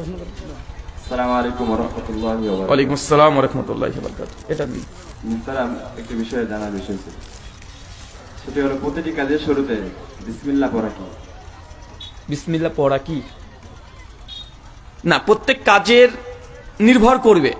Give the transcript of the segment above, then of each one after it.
আসসালামু আলাইকুম ওয়া রাহমাতুল্লাহি ওয়া বারাকাতুহু। ওয়ালাইকুম আসসালাম ওয়া রাহমাতুল্লাহি ওয়া বারাকাতুহু। এটা দিন। মুহতারাম, একটা বিষয়ে জানার বিষয় ছিল, সেটা হলো প্রতিটি কাজের শুরুতে বিসমিল্লাহ পড়া কি? বিসমিল্লাহ পড়া কি না, প্রত্যেক কাজের নির্ভর করবে।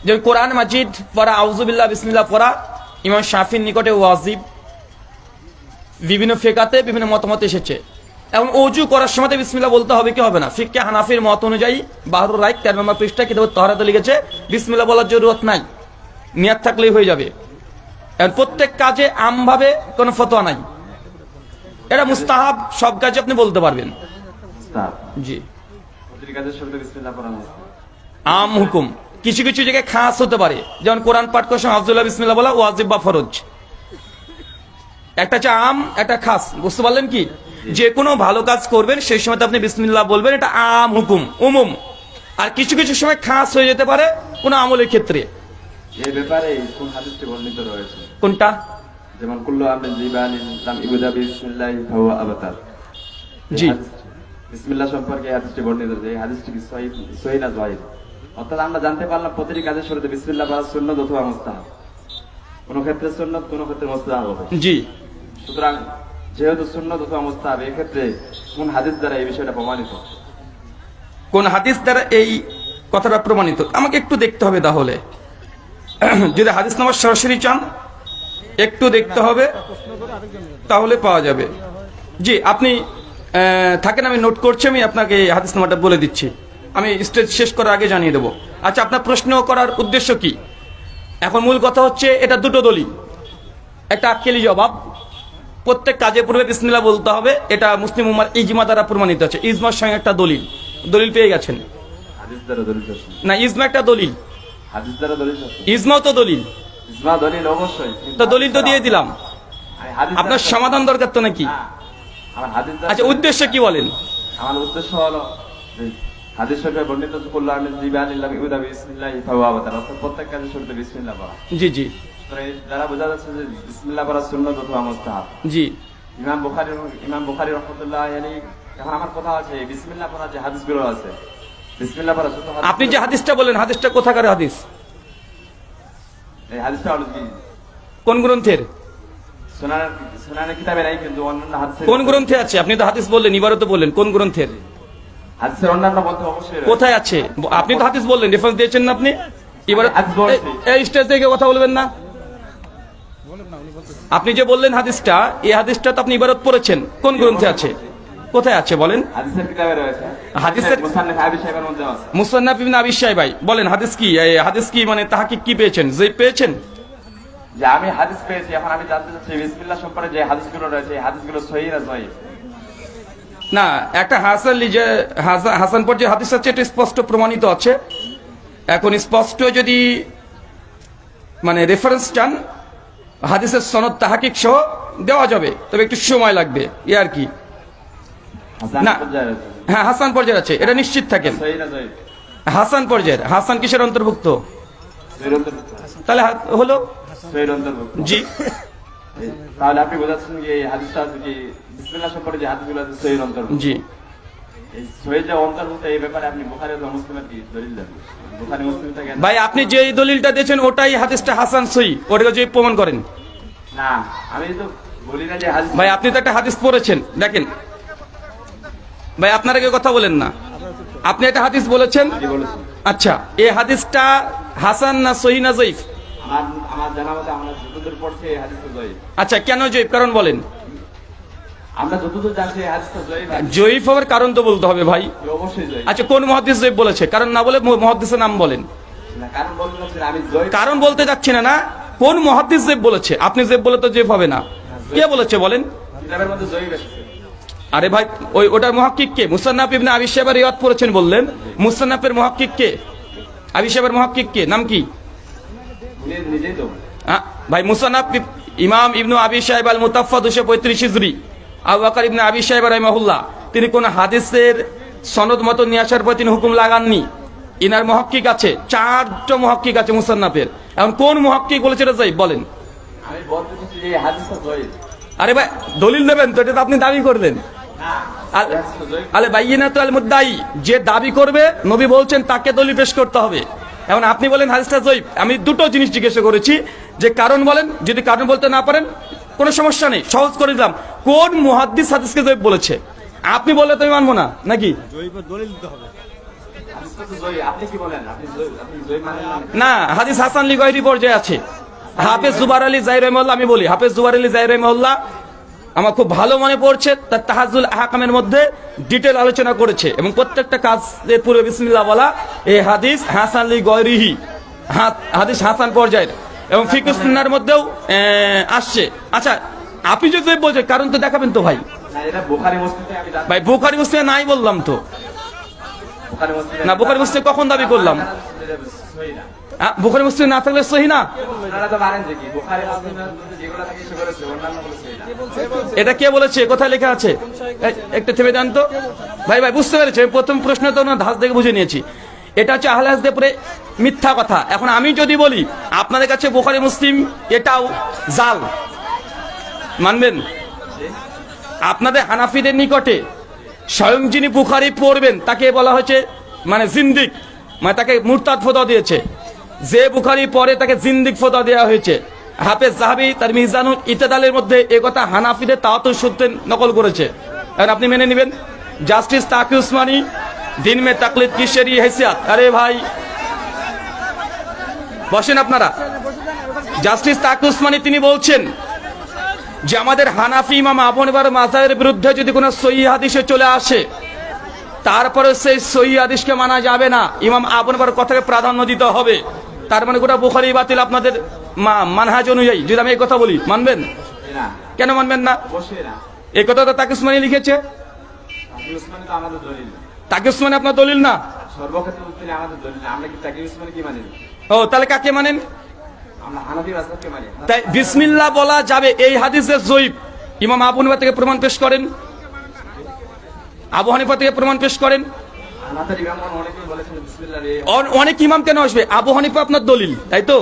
যেমন কোরআন মাজিদ পড়া, আউযুবিল্লাহ বিসমিল্লাহ পড়া ইমাম শাফির নিকটে ওয়াজিব। বিভিন্ন ফিকাতে বিভিন্ন মতামত এসেছে। এবং ওযু করার সময় বিসমিল্লাহ বলতে হবে কি হবে না, ফিকহে হানাফির মত অনুযায়ী বাহরুর রাইক 13 নম্বর পৃষ্ঠা কিতাবুত তাহারাতে লিখেছে বিসমিল্লাহ বলার জরুরত নাই, নিয়াত থাকলেই হয়ে যাবে। এখন প্রত্যেক কাজে আমভাবে কোনো ফতোয়া নাই, এটা মুস্তাহাব, সব কাজে আপনি বলতে পারবেন। মুস্তাহাব। জি, প্রতিটি কাজের শুরুতে বিসমিল্লাহ পড়া মুস্তাহাব। আম হুকুম, কিছু কিছু জায়গায় খাস হতে পারে, যেমন কোরআন পাঠ করার সময় আব্দুল্লাহ বিসমিল্লাহ বলা ওয়াজিব বা ফরজ। একটা হচ্ছে আম, একটা খাস, বুঝতে পারলেন কি? যে কোনো ভালো কাজ করবেন সেই সময় আপনি বিসমিল্লাহ বলবেন, এটা আম হুকুম, উমুম। আর কিছু কিছু সময় খাস হয়ে যেতে পারে কোনো আমলের ক্ষেত্রে। এই ব্যাপারে কোন হাদিসটি বর্ণিত রয়েছে? কোনটা? যেমন কুল্লু আমরিন জিবানিন লাম ইবদা বিসমিল্লাহি ফাহুয়া আবতার। জি, বিসমিল্লাহ সম্পর্কে এই হাদিসটি বর্ণিত রয়েছে। এই হাদিসটি কি সহিহ না যায়েজ? অর্থাৎ আমরা জানতে পারলাম প্রতিটি কাজের শুরুতে বিসমিল্লাহ পড়া সুন্নাত অথবা মুস্তাহাব। কোন ক্ষেত্রে সুন্নাত, কোন ক্ষেত্রে মুস্তাহাব হবে। জি। সুতরাং যেহেতু সুন্নাত অথবা মুস্তাহাব, এই ক্ষেত্রে কোন হাদিস দ্বারা এই বিষয়টা প্রমাণিত? কোন হাদিস দ্বারা এই কথাটা প্রমাণিত আমাকে একটু দেখতে হবে। তাহলে যদি হাদিস নাম্বার সরাসরি চান একটু দেখতে হবে, তাহলে পাওয়া যাবে। জি, আপনি থাকেন, আমি নোট করছি, আমি আপনাকে হাদিস নাম্বারটা বলে দিচ্ছি। আমি স্টেজ শেষ করার আগে জানিয়ে দেবো। আচ্ছা, আপনার প্রশ্ন করার উদ্দেশ্য কি? এখন মূল কথা হচ্ছে এটা দুটো দলিল, একটা আক্কেলি জবাব। প্রত্যেক কাজে পূর্বে বিসমিল্লাহ বলতে হবে, এটা মুসলিম উম্মার ইজমা দ্বারা প্রমাণিত আছে। ইজমার সঙ্গে একটা দলিল পেয়ে গেছেন হাদিস দ্বারা দলিল আছে না? ইজমা একটা দলিল, হাদিস দ্বারা দলিল আছে। ইজমাও তো দলিল। ইজমা দলিল অবশ্যই, তো দলিল তো দিয়ে দিলাম, আমি হাদিস আপনার দ্বারা- সমাধান দরকার তো নাকি? না, আমার হাদিস দ্বারা- আচ্ছা, উদ্দেশ্য কি বলেন? আমার উদ্দেশ্য হলো যে হাদিস শরীফে বর্ণিত কুল্লু আমরিন জিবানিন লাম ইবদা বিসমিল্লাহি ফাহুয়া আবতার, অর্থাৎ প্রত্যেক কাজের শুরুতে বিসমিল্লাহ পড়া। জি জি তো এই দ্বারা বোঝা যাচ্ছে যে বিসমিল্লাহ পড়া সুন্নাত অথবা মুস্তাহাব। জি। ইমাম বুখারী রাহমাতুল্লাহি আলাইহি, এখন আমার কথা আছে বিসমিল্লাহ পড়া যে হাদিসগুলো আছে, বিসমিল্লাহ পড়া শুধু হাদিস- আপনি যে হাদিসটা বলেন, হাদিসটা কোথাকার হাদিস? এই হাদিসটা হলো কি কোন গ্রন্থের? সুনানের কিতাবে নাই, কিন্তু অন্যান্য হাদিসে কোন গ্রন্থে আছে? আপনি তো হাদিস বললেন, ইবারত বললেন, কোন গ্রন্থের? হাদিসের অন্যান্য গ্রন্থে অবশ্যই রয়েছে। কোথায় আছে? আপনি তো হাদিস বললেন, রেফারেন্স দিয়েছেন না আপনি? এবার হাদিস বলছি। এই স্টেজ থেকে কথা বলবেন না। আপনি যে বললেন হাদিসটা, এই হাদিসটা তো আপনি ইবারত পড়েছেন, কোন গ্রন্থে আছে? কোথায় আছে বলেন? হাদিসের কিতাবে রয়েছে। হাদিসের- মুসান্নাফ আবি শাইবার মধ্যে আছে। মুসান্নাফ ইবনে আবি শাইবা, বলেন হাদিস কি? এই হাদিস কি মানে তাহকিক কি পেয়েছেন, যে পেয়েছেন? যে আমি হাদিস পেয়েছি, এখন আমি জানতে চাচ্ছি বিসমিল্লাহ সম্পর্কে যে হাদিসগুলো রয়েছে, এই হাদিসগুলো সহিহ না যায়িফ? না, একটা হাসান পর যে হাদিস আছে এটা স্পষ্ট প্রমাণিত আছে। এখন স্পষ্ট যদি মানে রেফারেন্স চান, হাদিসের সনদ তাহকিক সহ দেওয়া যাবে, তবে একটু সময় লাগবে, এ আর কি। হাসান না। পর্যায়ে রয়েছে। হ্যাঁ, হাসান পর্যায়ে আছে, এটা নিশ্চিত থাকেন। সহিহ না যায়িফ? হাসান পর্যায়ের, হাসান কিসের অন্তর্ভুক্ত? সহিহ অন্তর্ভুক্ত। তাহলে হলো সহিহ অন্তর্ভুক্ত। জি। তাহলে আপনি বোঝাচ্ছেন যে এই হাদিসটা আছে কি বিসমিল্লাহ সম্পর্কে যে হাদিসগুলো আছে সহিহ অন্তর্ভুক্ত। জি। এই সহিহ যে অন্তর্ভুক্ত, এই ব্যাপারে আপনি বুখারী ও মুসলিমের কি দলিল দেন? বুখারী মুসলিম থেকে ভাই, আপনি যে দলিলটা দিয়েছেন ওটাই হাদিসটা হাসান সহি, ওটাকে যে প্রমাণ করেন। না, আমি তো বলি না যে হাদিস। ভাই, আপনি তো একটা হাদিস পড়েছেন, দেখেন ভাই, আপনারা কেউ কথা বলেন না। আপনি একটা হাদিস বলেছেন, কি বলেছি? আচ্ছা, এই হাদিসটা হাসান না সহি না জয়ীফ? আমার জানা মতে আমরা যতদূর পড়ছি এই হাদিসটা যায়িফ। আচ্ছা, কেন জয়ীফ কারণ বলেন? আমরা যতদূর জানছি এই হাদিসটা যায়িফ। জয়ীফ হওয়ার কারণ তো বলতে হবে ভাই। অবশ্যই যায়িফ। আচ্ছা, কোন মুহাদ্দিস জয়ীফ বলেছে? কারণ না বলে মুহাদ্দিসের নাম বলেন। না, কারণ বলতে চাচ্ছি না, আমি যায়িফ কারণ বলতে যাচ্ছি না, না কোন মুহাদ্দিস জয়ীফ বলেছে? আপনি জয়ীফ বলে তো জয়ীফ হবে না। কে বলেছে বলেন? কিতাবের মধ্যে যায়িফ এসেছে। আরে ভাই, ওটার মুহাক্কিক কে? মুসান্নাফ ইবনে আবি শাইবা রিওয়ায়াত করেছেন বললেন, মুসান্নাফের মুহাক্কিক কে? আবি শাইবার মুহাক্কিক কে? নাম কি? উনি নিজেই তো ভাই, মুসান্নাফ ইমাম ইবনু আবি শাইবা আল মুতাফফা 235 হিজরি, আবু বকর ইবনে আবি শাইবা রাহিমাহুল্লাহ, তিনি কোন হাদিসের সনদ মত নিয়ে আসার পর তিনি হুকুম লাগাননি। ইনার মুহাক্কিক আছে, 4টা মুহাক্কিক আছে মুসান্নাফের। এখন কোন মুহাক্কিক বলেছে এটা যাই বলেন? আমি বলতে চাচ্ছি যে এই হাদিসটা যায়িফ। আরে ভাই, দলিল নেবেন তো, এটা তো আপনি দাবি করলেন। না, আলে বাইয়িনাতু আল মুদ্দাই, যে দাবি করবে নবী বলছেন তাকে দলিল পেশ করতে হবে। এখন আপনি বলেন হাদিসটা জয়ীফ। আমি দুটো জিনিস জিজ্ঞাসা করেছি, যে কারণ বলেন, যদি কারণ বলতে না পারেন কোনো সমস্যা নেই, সহজ করে দিলাম। কোন মুহাদ্দিস হাদিসকে জয়ীফ বলেছে? আপনি বললে তো আমি মানবো না, নাকি? হাদিসটা তো জয়ী। আপনি কি বলেন? আপনি জয়ী মানেন না? না, হাদিস হাসান লি গয়রি পর্যায়ে আছে। হাফেজ জুবার আলী জাহির রহিমাহুল্লাহ, আমি বলি হাফেজ জুবার আলী জাহির রহিমাহুল্লাহ, আমার খুব ভালো মনে পড়ছে, তার তাহাজুল আহকামের মধ্যে ডিটেল আলোচনা করেছে, এবং প্রত্যেকটা কাজের পূর্বে বিসমিল্লাহ বলা, এই হাদিস হাসান লি গয়রিহি, হাদিস হাসান পর্যায়ের, এবং ফিকহ সুন্নাহর মধ্যেও আসছে। আচ্ছা, আপনি যদি বলছেন কারণ তো দেখাবেন তো ভাই। না, এটা বুখারী মুসলিমে আমি জানি। ভাই বুখারী মুসলিমে নাই বললাম তো। বুখারী মুসলিমে না, বুখারী মুসলিম কখন দাবি করলাম? সহি না। বুখারী মুসলিম না থাকলে সহি না। আপনারা তো মানেন যে কি বুখারী মুসলিমের মধ্যে যেগুলো থাকে সেগুলো সহি, অন্যান্যগুলো সহি না। এটা কে বলেছে? কোথায় লেখা আছে? একটু থেমে দেন তো ভাই। ভাই বুঝতে পেরেছি, আমি প্রথম প্রশ্ন তো না ধাস দেখে বুঝে নিয়েছি। এটা হচ্ছে আহলে হাদিসদের পরে মিথ্যা কথা। এখন আমি যদি বলি আপনাদের কাছে বুখারী মুসলিম এটাও জাল, মানবেন? আপনাদের হানাফিদের নিকটে স্বয়ং যিনি বুখারী পড়বেন তাকে বলা হয়েছে মানে জিন্দিক, মানে তাকে মুরতাদ ফতোয়া দিয়েছে। যে বুখারী পড়ে তাকে জিন্দিক ফতোয়া দেওয়া হয়েছে। হাফেজ যাহাবী তার মিজানুল ইতিদালের মধ্যে এই কথা হানাফিদের তাওয়াতুর সূত্রে নকল করেছে। এখন আপনি মেনে নেবেন? জাস্টিস তাকি উসমানী দিন মে তাকলিদ কি শরঈ हैसियत। আরে ভাই বসেন আপনারা। জাস্টিস তাকি উসমানী তিনি বলছেন যে আমাদের হানাফি ইমাম আবু হানিফার মাযহাবের বিরুদ্ধে যদি কোনো সহিহ হাদিসে চলে আসে, তারপরে সেই সহিহ হাদিসকে মানা যাবে না, ইমাম আবু হানিফার কথাকে প্রাধান্য দিতে হবে। তার মানে গোটা বুখারী বাতিল আপনাদের মানহাজ অনুযায়ী। যদি আমি এই কথা বলি মানবেন? না, কেন মানবেন না? অবশ্যই না। এই কথা তো তাকি উসমানী লিখেছে। তাকি উসমানী তো আমাদের দলিল না। তাকি উসমানী আপনার দলিল না? সর্বক্ষেত্রে তিনি আমাদের দলিল না। আমরা কি তাকি উসমানী কি মানি? ও, তাহলে কাকে মানেন? আমরা হানাফি মাযহাবকে মানি। তাই বিসমিল্লাহ বলা যাবে, এই হাদিসের জয়ীফ। ইমাম আবু হানিফা থেকে প্রমাণ পেশ করেন, আবু হানিফা থেকে প্রমাণ পেশ করেন। হানাফির ইমামগণ অনেকেই বলেছেন বিসমিল্লাহ রে। অনেক ইমাম কেন আসবে? আবু হানিফা আপনার দলিল, তাই তো?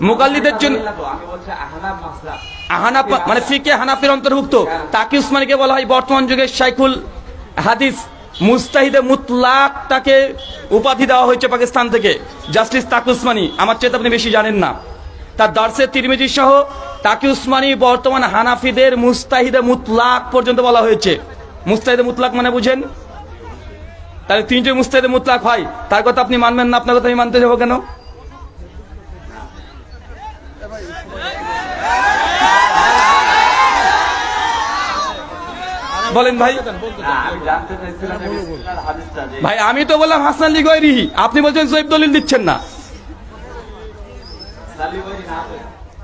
মুকাল্লিদের জন্য আমি বলছি আহনাফ মাযহাব। হানাফ মানে ফিকে হানাফির অন্তর্ভুক্ত। তাকি উসমানীকে বলা হয় বর্তমান যুগে শাইখুল হাদিস, মুস্তাহিদে মুতলাক তাকে উপাধি দেওয়া হয়েছে পাকিস্তান থেকে। জাস্টিস তাকি উসমানী, আমার চেয়ে আপনি বেশি জানেন না। তার দারসে তিরমিজি সহ তাকি উসমানী বর্তমান হানাফিদের মুস্তাহিদে মুতলাক পর্যন্ত বলা হয়েছে। মুস্তাহিদে মুতলাক মানে বুঝেন? তাহলে তিনি যে মুস্তাহিদে মুতলাক হয়, তার কথা আপনি মানবেন না, আপনার কথা আমি মানতে যাবো কেন? বলেন ভাই। না, আমি জানতে চাইছিলাম যে বিসমিল্লাহর হাদিসটা যে ভাই আমি তো বললাম হাসান লি গয়রিহি, আপনি বলছেন জয়ীফ, দলিল দিচ্ছেন না। সালি বলি না হবে।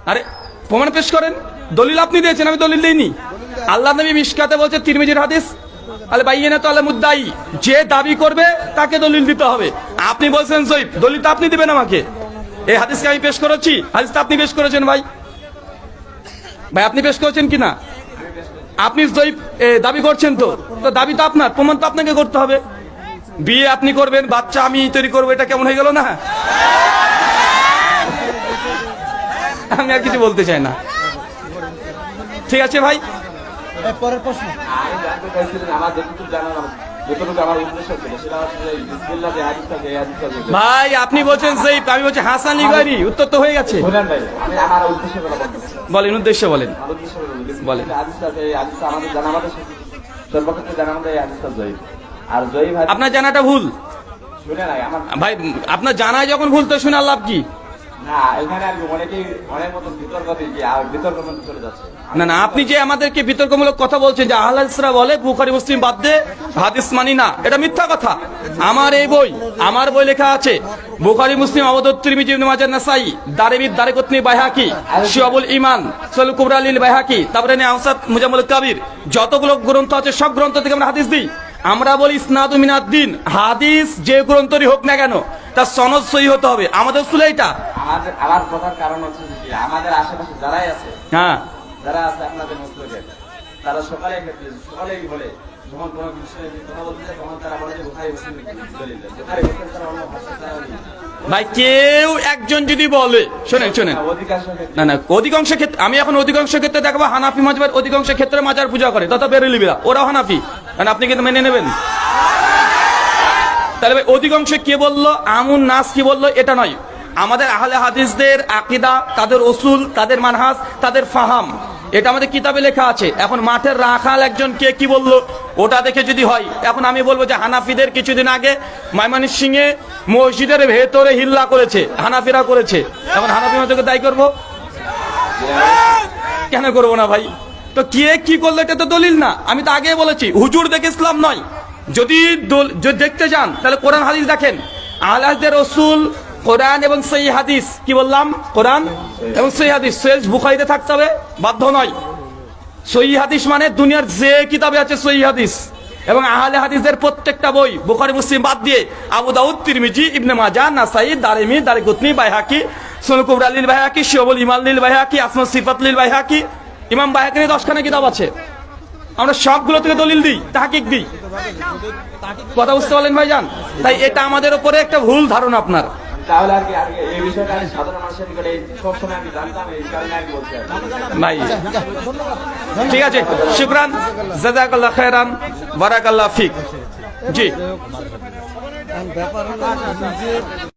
আরে প্রমাণ পেশ করেন। দলিল আপনি দিয়েছেন, আমি দলিল দেইনি। আল্লাহ নবী মিশকাতে বলছে তিরমিজির হাদিস, আলে বাইয়িনাতু আল মুদ্দাই, যে দাবি করবে তাকে দলিল দিতে হবে। আপনি বলছেন জয়ীফ, দলিল তো আপনি দিবেন আমাকে। এই হাদিসকে আমি পেশ করেছি, হাদিসটা আপনি পেশ করেছেন ভাই। ভাই আপনি পেশ করেছেন কিনা? আপনি জয়ীফ দাবি করছেন, তো তো দাবি তো আপনার, প্রমাণ তো আপনাকে করতে হবে। বিয়ে আপনি করবেন, বাচ্চা আমি তৈরি করবো, এটা কেমন হয়ে গেল না? আমি আর কিছু বলতে চাই না। ঠিক আছে ভাই। পরের প্রশ্ন। আমি জানতে চাইছিলাম, আমার যতটুকু আমার উদ্দেশ্য ছিল সেটা হচ্ছে বিসমিল্লাহ যে হাদিসটা, যে হাদিসটা যে ভাই আপনি বলছেন জয়ীফ, আমি বলছি হাসান লি গয়রি, উত্তর তো হয়ে গেছে। বলেন ভাই, আমি আমার উদ্দেশ্য কথা বলতেছি। বলেন, উদ্দেশ্য বলেন। আমার উদ্দেশ্য হলো বলেন। বিসমিল্লাহ হাদিসটা, যে হাদিসটা আমাদের জানা, আমাদের সর্বক্ষেত্রে জানা আমাদের এই হাদিসটা জয়ী। আর জয়ী ভাই আপনার জানাটা ভুল শুনে নাই আমার। ভাই, আপনার জানায় যখন ভুল তো শুনে লাভ কি? না, এখানে আর কি অনেকেই অনেক মতো বিতর্ক দিয়ে আর বিতর্ক মধ্যে চলে যাচ্ছে। না না, আপনি যে আমাদেরকে বিতর্কমূলক কথা বলছেন যে আহলে হাদিসরা বলে বুখারী মুসলিম বাদ দে, হাদিস মানি না, এটা মিথ্যা কথা। আমার এই বই, আমার বই লেখা আছে বুখারী মুসলিম, আবু দাউদ, তিরমিজি, ইবনে মাজাহ, নাসাই, দারিমি, দারিকুতনি, বাইহাকি, শিয়াবুল ঈমান, সুনানুল কুবরা লিল বাইহাকি, তাবরানী, আওসাত, মুজাম্মুল কাবির, যতগুলো গ্রন্থ আছে সব গ্রন্থ থেকে আমরা হাদিস দিই। আমরা বলি ইসনাদু মিনাদ-দ্বীন, হাদিস যে গ্রন্থরই হোক না কেন তার সনদ সহি হতে হবে। আমাদের উসুল এইটা। আমার কথার কারণ হচ্ছে যে আমাদের আশেপাশে যারাই আছে, হ্যাঁ, যারা আছে আপনাদের মুসলিমের, তারা সকালেই বলে, যখন কোনো বিষয়ে কথা বলতে যায় তখন তারা বলে যে বুখারী মুসলিম দলিল, বুখারী মুসলিম ছাড়া অন্য ভাষা তারা ভাই কেউ একজন যদি বলে, শোনেন শোনেন, অধিকাংশ ক্ষেত্রে না না, অধিকাংশ ক্ষেত্রে, আমি এখন অধিকাংশ ক্ষেত্রে দেখাবো হানাফি মাযহাবের অধিকাংশ ক্ষেত্রে মাজার পূজা করে, তথা বেরেলিবিরা, ওরাও হানাফি। কারণ আপনি কিন্তু মেনে নেবেন। তাহলে ভাই অধিকাংশ কে বললো, আমুন নাস কি বললো, এটা নয়। আমাদের আহলে হাদিসদের আকীদা, তাদের উসুল, তাদের মানহাজ, তাদের ফাহাম, এটা আমাদের কিতাবে লেখা আছে। এখন মাঠের রাখাল একজন কে কি বললো ওটা দেখে যদি হয়, এখন আমি বলবো যে হানাফিদের কিছুদিন আগে ময়মনসিংহে মসজিদের ভেতরে হিল্লা করেছে, হানাফিরা করেছে, এখন হানাফি মতকে দায়ী করবো? কেন করবো না ভাই? তো কে কি করলো এটা তো দলিল না। আমি তো আগে বলেছি হুজুর দেখে ইসলাম নয়। যদি দেখতে যান তাহলে কোরআন হাদিস দেখেন। আহলে হাদিসের রাসূল কোরআন এবং সহিহ হাদিস, কি বললাম, কোরআন এবং সহিহ হাদিস। সহিহ বুখারীতে থাকতে হবে বাধ্য নয়। সহিহ হাদিস মানে দুনিয়ার যে কিতাবে আছে সহিহ হাদিস, এবং আহলে হাদিসের প্রত্যেকটা বই, বুখারী মুসলিম বাদ দিয়ে আবু দাউদ, তিরমিজি, ইবনে মাজাহ, নাসাই, দারিমি, দারিকুতনি, বাইহাকি, সুনান কুবরা লিল বাইহাকি, শুআবুল ঈমান লিল বাইহাকি, আসমা সিফাত লিল বাইহাকি। ইমাম বাইহাকির 10খানা কিতাব আছে, আমরা সবগুলো থেকে দলিল দিই, তাহকিক দিই। কথা বুঝতে পারলেন ভাইজান? তাই এটা আমাদের উপরে একটা ভুল ধারণা আপনার। তাহলে আর কি এই বিষয়টা আমি সাধারণ মানুষের নিকটে সবসময় আমি জানতাম, এই কারণে আমি বলছি আর কি। ভাই ঠিক আছে, শুকরান, জাযাকাল্লাহ খায়রান, বারাকাল্লাহ ফিক। জি ব্যাপার হলো নিজের